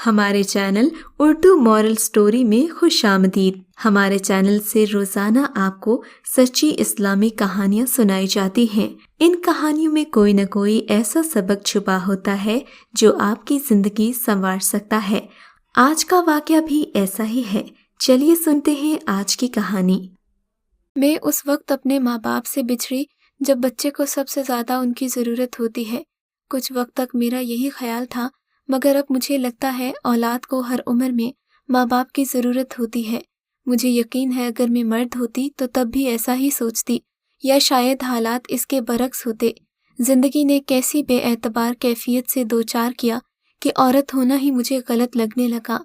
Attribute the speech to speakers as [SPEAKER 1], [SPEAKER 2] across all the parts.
[SPEAKER 1] ہمارے channel Urdu moral story میں خوش آمدید۔ ہمارے چینل سے روزانہ آپ کو سچی اسلامی کہانیاں سنائی جاتی ہیں۔ ان کہانیوں میں کوئی نہ کوئی ایسا سبق چھپا ہوتا ہے جو آپ کی زندگی سنوار سکتا ہے۔ آج کا واقعہ بھی ایسا ہی ہے۔ چلیے سنتے ہیں آج کی کہانی۔
[SPEAKER 2] میں اس وقت اپنے ماں باپ سے بچھڑی جب بچے کو سب سے زیادہ ان کی ضرورت ہوتی ہے۔ کچھ وقت تک میرا یہی خیال تھا، مگر اب مجھے لگتا ہے اولاد کو ہر عمر میں ماں باپ کی ضرورت ہوتی ہے۔ مجھے یقین ہے اگر میں مرد ہوتی تو تب بھی ایسا ہی سوچتی، یا شاید حالات اس کے برعکس ہوتے۔ زندگی نے کیسی بے اعتبار کیفیت سے دوچار کیا کہ عورت ہونا ہی مجھے غلط لگنے لگا۔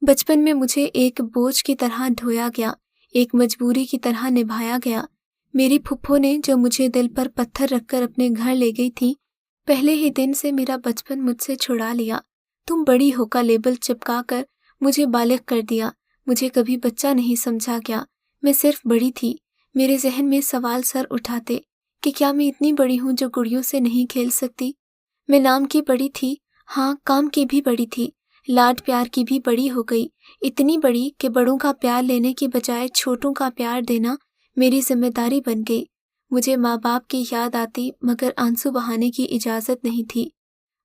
[SPEAKER 2] بچپن میں مجھے ایک بوجھ کی طرح ڈھویا گیا، ایک مجبوری کی طرح نبھایا گیا۔ میری پھپھو نے جو مجھے دل پر پتھر رکھ کر اپنے گھر لے گئی تھی، پہلے ہی دن سے میرا بچپن مجھ سے چھڑا لیا۔ تم بڑی ہو کا لیبل چپکا کر مجھے بالغ کر دیا۔ مجھے کبھی بچہ نہیں سمجھا گیا، میں صرف بڑی تھی۔ میرے ذہن میں سوال سر اٹھاتے کہ کیا میں اتنی بڑی ہوں جو گڑیوں سے نہیں کھیل سکتی؟ میں نام کی بڑی تھی، ہاں کام کی بھی بڑی تھی، لاڈ پیار کی بھی بڑی ہو گئی، اتنی بڑی کہ بڑوں کا پیار لینے کی بجائے چھوٹوں کا پیار دینا میری ذمہ داری بن گئی۔ مجھے ماں باپ کی یاد آتی مگر آنسو بہانے کی اجازت نہیں تھی۔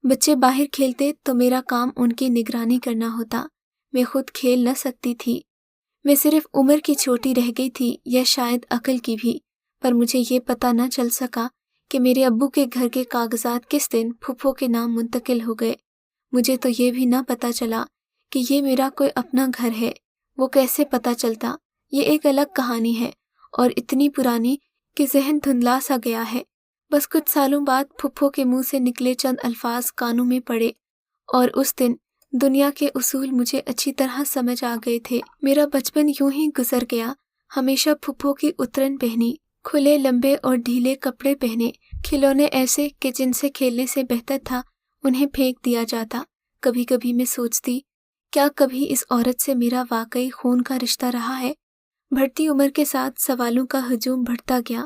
[SPEAKER 2] بچے باہر کھیلتے تو میرا کام ان کی نگرانی کرنا ہوتا، میں خود کھیل نہ سکتی تھی۔ میں صرف عمر کی چھوٹی رہ گئی تھی یا شاید عقل کی بھی، پر مجھے یہ پتہ نہ چل سکا کہ میرے ابو کے گھر کے کاغذات کس دن پھپھو کے نام منتقل ہو گئے۔ مجھے تو یہ بھی نہ پتہ چلا کہ یہ میرا کوئی اپنا گھر ہے۔ وہ کیسے پتہ چلتا، یہ ایک الگ کہانی ہے اور اتنی پرانی کہ ذہن دھندلا سا گیا ہے۔ بس کچھ سالوں بعد پھپھو کے منہ سے نکلے چند الفاظ کانوں میں پڑے اور اس دن دنیا کے اصول مجھے اچھی طرح سمجھ آ گئے تھے۔ میرا بچپن یوں ہی گزر گیا۔ ہمیشہ پھپھو کی اترن پہنی، کھلے لمبے اور ڈھیلے کپڑے پہنے، کھلونے ایسے کہ جن سے کھیلنے سے بہتر تھا انہیں پھینک دیا جاتا۔ کبھی کبھی میں سوچتی، کیا کبھی اس عورت سے میرا واقعی خون کا رشتہ رہا ہے؟ بڑھتی عمر کے ساتھ سوالوں کا ہجوم بڑھتا گیا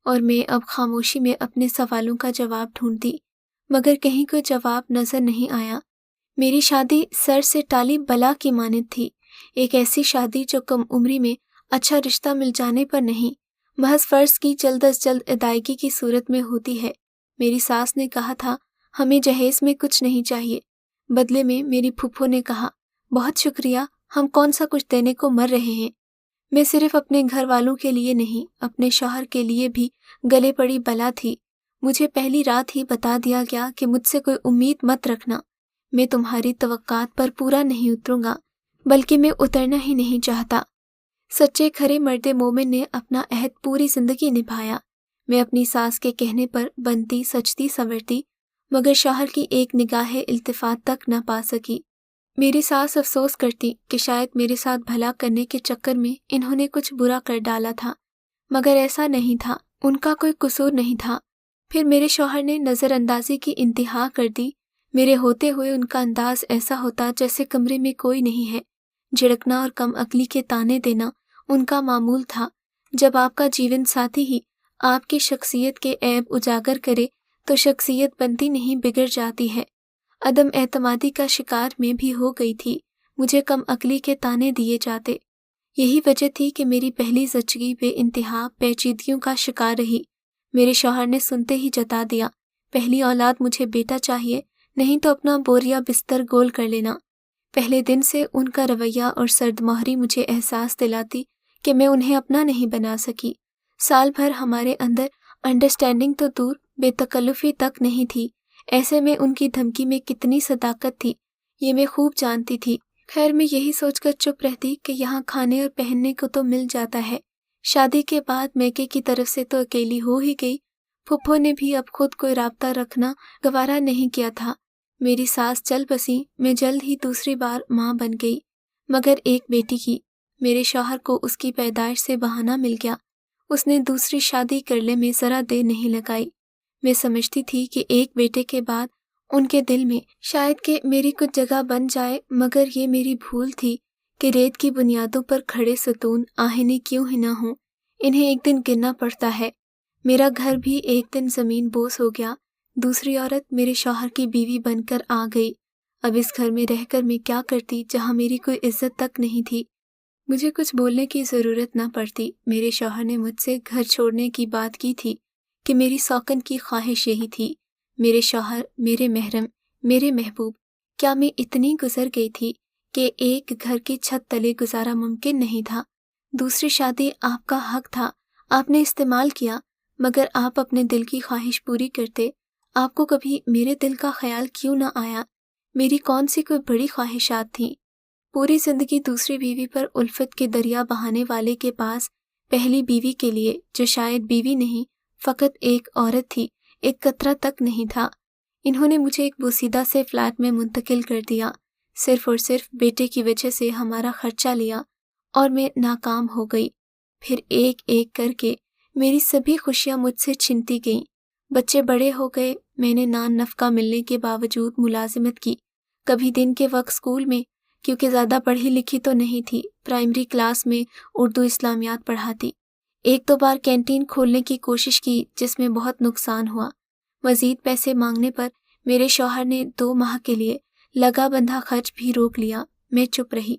[SPEAKER 2] اور میں اب خاموشی میں اپنے سوالوں کا جواب ڈھونڈتی، مگر کہیں کوئی جواب نظر نہیں آیا۔ میری شادی سر سے ٹالی بلا کی مانند تھی، ایک ایسی شادی جو کم عمری میں اچھا رشتہ مل جانے پر نہیں، محض فرض کی جلد از جلد ادائیگی کی صورت میں ہوتی ہے۔ میری ساس نے کہا تھا ہمیں جہیز میں کچھ نہیں چاہیے۔ بدلے میں میری پھپھو نے کہا بہت شکریہ، ہم کون سا کچھ دینے کو مر رہے ہیں۔ میں صرف اپنے گھر والوں کے لیے نہیں، اپنے شوہر کے لیے بھی گلے پڑی بلا تھی۔ مجھے پہلی رات ہی بتا دیا گیا کہ مجھ سے کوئی امید مت رکھنا، میں تمہاری توقعات پر پورا نہیں اتروں گا، بلکہ میں اترنا ہی نہیں چاہتا۔ سچے کھرے مرد مومن نے اپنا عہد پوری زندگی نبھایا۔ میں اپنی ساس کے کہنے پر بنتی سجتی سنورتی، مگر شوہر کی ایک نگاہ التفات تک نہ پا سکی۔ میری ساس افسوس کرتی کہ شاید میرے ساتھ بھلا کرنے کے چکر میں انہوں نے کچھ برا کر ڈالا تھا، مگر ایسا نہیں تھا، ان کا کوئی قصور نہیں تھا۔ پھر میرے شوہر نے نظر اندازی کی انتہا کر دی۔ میرے ہوتے ہوئے ان کا انداز ایسا ہوتا جیسے کمرے میں کوئی نہیں ہے۔ جھڑکنا اور کم عقلی کے طعنے دینا ان کا معمول تھا۔ جب آپ کا جیون ساتھی ہی آپ کی شخصیت کے عیب اجاگر کرے تو شخصیت بنتی نہیں بگڑ جاتی ہے۔ عدم اعتمادی کا شکار میں بھی ہو گئی تھی، مجھے کم عقلی کے طعنے دیے جاتے۔ یہی وجہ تھی کہ میری پہلی زچگی بے انتہا پیچیدگیوں کا شکار رہی۔ میرے شوہر نے سنتے ہی جتا دیا، پہلی اولاد مجھے بیٹا چاہیے، نہیں تو اپنا بوریا بستر گول کر لینا۔ پہلے دن سے ان کا رویہ اور سرد مہری مجھے احساس دلاتی کہ میں انہیں اپنا نہیں بنا سکی۔ سال بھر ہمارے اندر انڈرسٹینڈنگ تو دور، بے تکلفی تک نہیں تھی۔ ایسے میں ان کی دھمکی میں کتنی صداقت تھی یہ میں خوب جانتی تھی۔ خیر میں یہی سوچ کر چپ رہتی کہ یہاں کھانے اور پہننے کو تو مل جاتا ہے۔ شادی کے بعد میکے کی طرف سے تو اکیلی ہو ہی گئی، پھپھو نے بھی اب خود کوئی رابطہ رکھنا گوارا نہیں کیا تھا۔ میری ساس چل بسی، میں جلد ہی دوسری بار ماں بن گئی، مگر ایک بیٹی کی۔ میرے شوہر کو اس کی پیدائش سے بہانہ مل گیا، اس نے دوسری شادی کرنے میں ذرا دیر نہیں لگائی۔ میں سمجھتی تھی کہ ایک بیٹے کے بعد ان کے دل میں شاید کہ میری کچھ جگہ بن جائے، مگر یہ میری بھول تھی کہ ریت کی بنیادوں پر کھڑے ستون آہنی کیوں ہی نہ ہوں، انہیں ایک دن گرنا پڑتا ہے۔ میرا گھر بھی ایک دن زمین بوس ہو گیا، دوسری عورت میرے شوہر کی بیوی بن کر آ گئی۔ اب اس گھر میں رہ کر میں کیا کرتی جہاں میری کوئی عزت تک نہیں تھی۔ مجھے کچھ بولنے کی ضرورت نہ پڑتی، میرے شوہر نے مجھ سے گھر چھوڑنے کی بات کی تھی کہ میری سوکن کی خواہش یہی تھی۔ میرے شوہر، میرے محرم، میرے محبوب، کیا میں اتنی گزر گئی تھی کہ ایک گھر کی چھت تلے گزارا ممکن نہیں تھا؟ دوسری شادی آپ کا حق تھا، آپ نے استعمال کیا، مگر آپ اپنے دل کی خواہش پوری کرتے۔ آپ کو کبھی میرے دل کا خیال کیوں نہ آیا؟ میری کون سی کوئی بڑی خواہشات تھیں؟ پوری زندگی دوسری بیوی پر الفت کے دریا بہانے والے کے پاس پہلی بیوی کے لیے، جو شاید بیوی نہیں فقط ایک عورت تھی، ایک قطرہ تک نہیں تھا۔ انہوں نے مجھے ایک بوسیدہ سے فلیٹ میں منتقل کر دیا، صرف اور صرف بیٹے کی وجہ سے ہمارا خرچہ لیا، اور میں ناکام ہو گئی۔ پھر ایک ایک کر کے میری سبھی خوشیاں مجھ سے چھنتی گئیں۔ بچے بڑے ہو گئے، میں نے نان نفقہ ملنے کے باوجود ملازمت کی، کبھی دن کے وقت اسکول میں، کیونکہ زیادہ پڑھی لکھی تو نہیں تھی، پرائمری کلاس میں اردو اسلامیات پڑھاتی۔ ایک دو بار کینٹین کھولنے کی کوشش کی جس میں بہت نقصان ہوا۔ مزید پیسے مانگنے پر میرے شوہر نے 2 ماہ کے لیے لگا بندھا خرچ بھی روک لیا۔ میں چپ رہی۔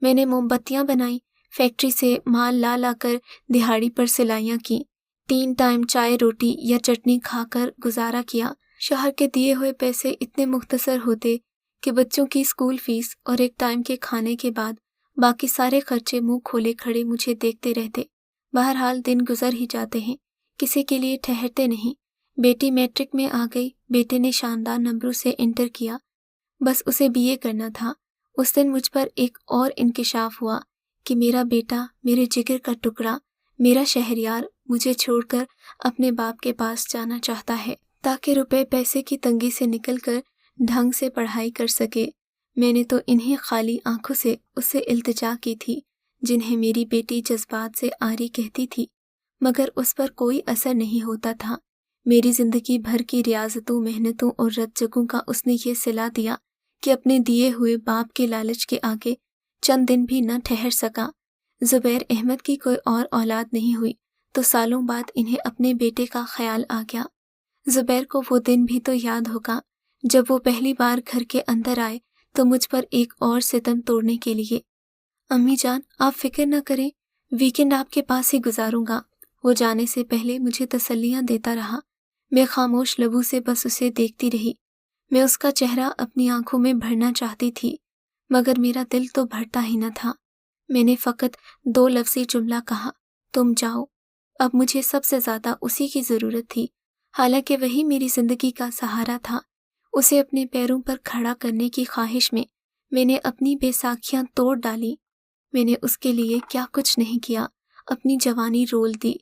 [SPEAKER 2] میں نے موم بتیاں بنائیں، فیکٹری سے مال لا لا کر دہاڑی پر سلائیاں کیں، 3 ٹائم چائے روٹی یا چٹنی کھا کر گزارا کیا۔ شوہر کے دیے ہوئے پیسے اتنے مختصر ہوتے کہ بچوں کی اسکول فیس اور ایک ٹائم کے کھانے کے بعد باقی سارے خرچے منہ کھولے کھڑے مجھے دیکھتے رہتے۔ بہرحال دن گزر ہی جاتے ہیں، کسی کے لیے ٹھہرتے نہیں۔ بیٹی میٹرک میں آ گئی، بیٹے نے شاندار نمبروں سے انٹر کیا، بس اسے BA کرنا تھا۔ اس دن مجھ پر ایک اور انکشاف ہوا کہ میرا بیٹا، میرے جگر کا ٹکڑا، میرا شہریار مجھے چھوڑ کر اپنے باپ کے پاس جانا چاہتا ہے تاکہ روپے پیسے کی تنگی سے نکل کر ڈھنگ سے پڑھائی کر سکے۔ میں نے تو انہیں خالی آنکھوں سے اسے التجا کی تھی جنہیں میری بیٹی جذبات سے آری کہتی تھی، مگر اس پر کوئی اثر نہیں ہوتا تھا۔ میری زندگی بھر کی ریاضتوں، محنتوں اور رت جگوں کا اس نے یہ صلا دیا کہ اپنے دیے ہوئے باپ کے لالچ کے آگے چند دن بھی نہ ٹھہر سکا۔ زبیر احمد کی کوئی اور اولاد نہیں ہوئی تو سالوں بعد انہیں اپنے بیٹے کا خیال آ گیا۔ زبیر کو وہ دن بھی تو یاد ہوگا جب وہ پہلی بار گھر کے اندر آئے تو مجھ پر ایک اور ستم توڑنے کے لیے۔ امی جان، آپ فکر نہ کریں، ویکنڈ آپ کے پاس ہی گزاروں گا۔ وہ جانے سے پہلے مجھے تسلیاں دیتا رہا۔ میں خاموش لبوں سے بس اسے دیکھتی رہی۔ میں اس کا چہرہ اپنی آنکھوں میں بھرنا چاہتی تھی، مگر میرا دل تو بھرتا ہی نہ تھا۔ میں نے فقط 2 لفظی جملہ کہا، تم جاؤ۔ اب مجھے سب سے زیادہ اسی کی ضرورت تھی، حالانکہ وہی میری زندگی کا سہارا تھا۔ اسے اپنے پیروں پر کھڑا کرنے کی خواہش میں نے اپنی بے ساکھیاں توڑ ڈالی۔ میں نے اس کے لیے کیا کچھ نہیں کیا، اپنی جوانی رول دی۔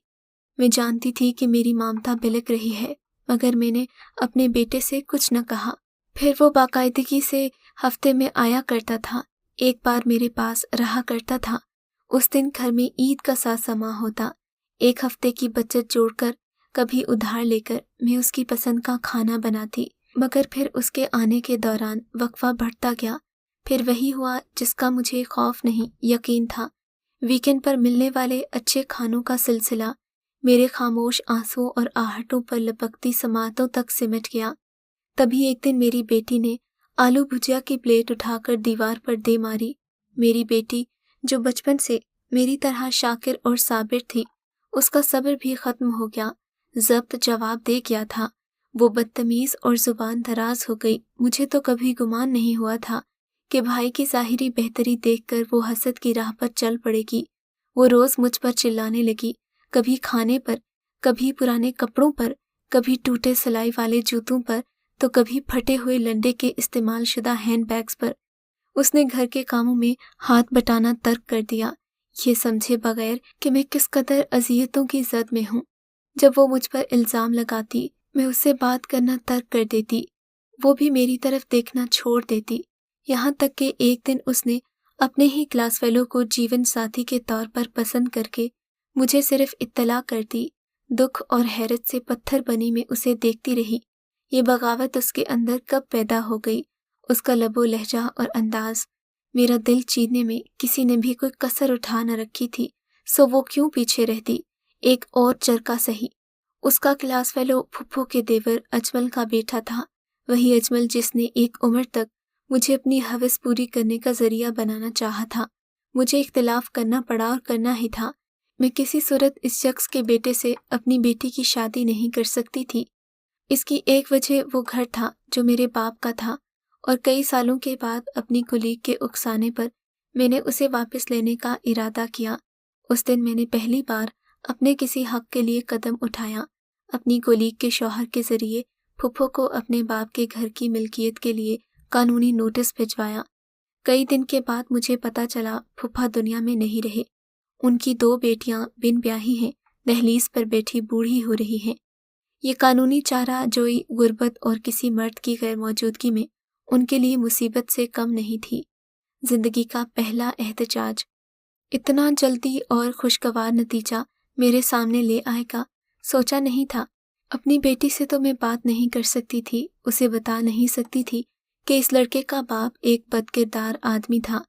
[SPEAKER 2] میں جانتی تھی کہ میری مامتا بلک رہی ہے، مگر میں نے اپنے بیٹے سے کچھ نہ کہا۔ پھر وہ باقاعدگی سے ہفتے میں آیا کرتا تھا، ایک بار میرے پاس رہا کرتا تھا۔ اس دن گھر میں عید کا سا سما ہوتا۔ 1 ہفتے کی بچت جوڑ کر، کبھی ادھار لے کر میں اس کی پسند کا کھانا بناتی، مگر پھر اس کے آنے کے دوران وقفہ بڑھتا گیا۔ پھر وہی ہوا جس کا مجھے خوف نہیں، یقین تھا۔ ویکنڈ پر ملنے والے اچھے کھانوں کا سلسلہ میرے خاموش آنسوؤں اور آہٹوں پر لپکتی سماعتوں تک سمٹ گیا۔ تبھی ایک دن میری بیٹی نے آلو بھجیا کی پلیٹ اٹھا کر دیوار پر دے ماری۔ میری بیٹی، جو بچپن سے میری طرح شاکر اور صابر تھی، اس کا صبر بھی ختم ہو گیا، ضبط جواب دے گیا تھا۔ وہ بدتمیز اور زبان دراز ہو گئی۔ مجھے تو کبھی گمان نہیں ہوا تھا کہ بھائی کی ظاہری بہتری دیکھ کر وہ حسد کی راہ پر چل پڑے گی۔ وہ روز مجھ پر چلانے لگی، کبھی کھانے پر، کبھی پرانے کپڑوں پر، کبھی ٹوٹے سلائی والے جوتوں پر، تو کبھی پھٹے ہوئے لنڈے کے استعمال شدہ ہینڈ بیگز پر۔ اس نے گھر کے کاموں میں ہاتھ بٹانا ترک کر دیا، یہ سمجھے بغیر کہ میں کس قدر اذیتوں کی زد میں ہوں۔ جب وہ مجھ پر الزام لگاتی، میں اس سے بات کرنا ترک کر دیتی، وہ بھی میری طرف دیکھنا چھوڑ دیتی، یہاں تک کہ ایک دن اس نے اپنے ہی کلاس فیلو کو جیون ساتھی کے طور پر پسند کر کے مجھے صرف اطلاع کر دی۔ دکھ اور حیرت سے پتھر بنی میں اسے دیکھتی رہی۔ یہ بغاوت اس کے اندر کب پیدا ہو گئی؟ اس کا لب و لہجہ اور انداز، میرا دل چیرنے میں کسی نے بھی کوئی کسر اٹھا نہ رکھی تھی، سو وہ کیوں پیچھے رہتی؟ ایک اور چرکا سہی، اس کا کلاس فیلو پھپھو کے دیور اجمل کا بیٹا تھا، وہی اجمل جس نے ایک عمر تک مجھے اپنی ہوس پوری کرنے کا ذریعہ بنانا چاہا تھا۔ مجھے اختلاف کرنا پڑا اور کرنا ہی تھا۔ میں کسی صورت اس شخص کے بیٹے سے اپنی بیٹی کی شادی نہیں کر سکتی تھی۔ اس کی ایک وجہ وہ گھر تھا جو میرے باپ کا تھا، اور کئی سالوں کے بعد اپنی کولیگ کے اکسانے پر میں نے اسے واپس لینے کا ارادہ کیا۔ اس دن میں نے پہلی بار اپنے کسی حق کے لیے قدم اٹھایا۔ اپنی کولیگ کے شوہر کے ذریعے پھپھو کو اپنے باپ کے گھر کی ملکیت کے لیے قانونی نوٹس بھجوایا۔ کئی دن کے بعد مجھے پتا چلا پھپھا دنیا میں نہیں رہے۔ ان کی 2 بیٹیاں بن بیاہی ہیں، دہلیز پر بیٹھی بوڑھی ہو رہی ہیں۔ یہ قانونی چارہ جوئی غربت اور کسی مرد کی غیر موجودگی میں ان کے لیے مصیبت سے کم نہیں تھی۔ زندگی کا پہلا احتجاج اتنا جلدی اور خوشگوار نتیجہ میرے سامنے لے آئے گا سوچا نہیں تھا۔ اپنی بیٹی سے تو میں بات نہیں کر سکتی تھی، اسے بتا نہیں سکتی تھی کہ اس لڑکے کا باپ ایک بد کردار آدمی تھا۔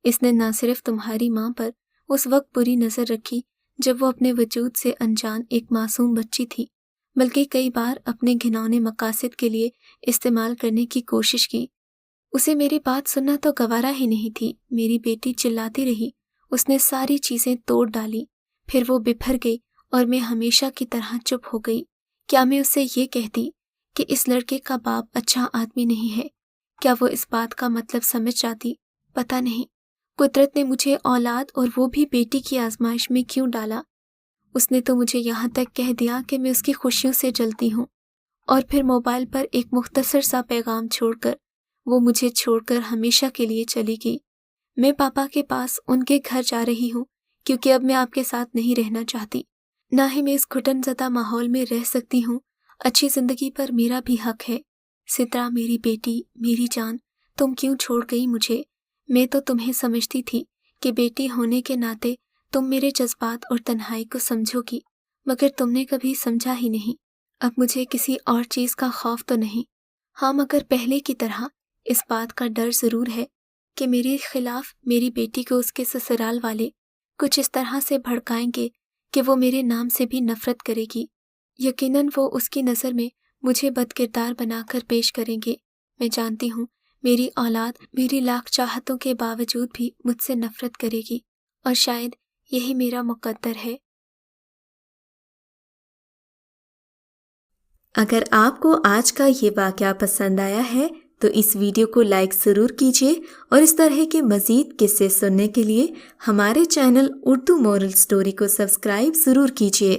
[SPEAKER 2] اس نے نہ صرف تمہاری ماں پر اس وقت بری نظر رکھی جب وہ اپنے وجود سے انجان ایک معصوم بچی تھی، بلکہ کئی بار اپنے گھنونے مقاصد کے لیے استعمال کرنے کی کوشش کی۔ اسے میری بات سننا تو گوارا ہی نہیں تھی۔ میری بیٹی چلاتی رہی، اس نے ساری چیزیں توڑ ڈالی، پھر وہ بپھر گئی اور میں ہمیشہ کی طرح چپ ہو گئی۔ کیا میں اسے یہ کہتی کہ اس لڑکے کا باپ اچھا آدمی نہیں ہے؟ کیا وہ اس بات کا مطلب سمجھ جاتی؟ پتہ نہیں۔ قدرت نے مجھے اولاد اور وہ بھی بیٹی کی آزمائش میں کیوں ڈالا؟ اس نے تو مجھے یہاں تک کہہ دیا کہ میں اس کی خوشیوں سے جلتی ہوں، اور پھر موبائل پر ایک مختصر سا پیغام چھوڑ کر وہ مجھے چھوڑ کر ہمیشہ کے لیے چلی گئی۔ میں پاپا کے پاس ان کے گھر جا رہی ہوں کیونکہ اب میں آپ کے ساتھ نہیں رہنا چاہتی، نہ ہی میں اس گھٹن زدہ ماحول میں رہ سکتی ہوں۔ اچھی زندگی پر میرا بھی حق ہے۔ سترا میری بیٹی، میری جان، تم کیوں چھوڑ گئی مجھے؟ میں تو تمہیں سمجھتی تھی کہ بیٹی ہونے کے ناطے تم میرے جذبات اور تنہائی کو سمجھو گی، مگر تم نے کبھی سمجھا ہی نہیں۔ اب مجھے کسی اور چیز کا خوف تو نہیں، ہاں مگر پہلے کی طرح اس بات کا ڈر ضرور ہے کہ میرے خلاف میری بیٹی کو اس کے سسرال والے کچھ اس طرح سے بھڑکائیں گے کہ وہ میرے نام سے بھی نفرت کرے گی۔ یقیناً وہ اس کی نظر میں مجھے بد کردار بنا کر پیش کریں گے۔ میں جانتی ہوں میری اولاد میری لاکھ چاہتوں کے باوجود بھی مجھ سے نفرت کرے گی، اور شاید یہی میرا مقدر ہے۔
[SPEAKER 1] اگر آپ کو آج کا یہ واقعہ پسند آیا ہے تو اس ویڈیو کو لائک ضرور کیجیے، اور اس طرح کے مزید قصے سننے کے لیے ہمارے چینل اردو مورل سٹوری کو سبسکرائب ضرور کیجیے۔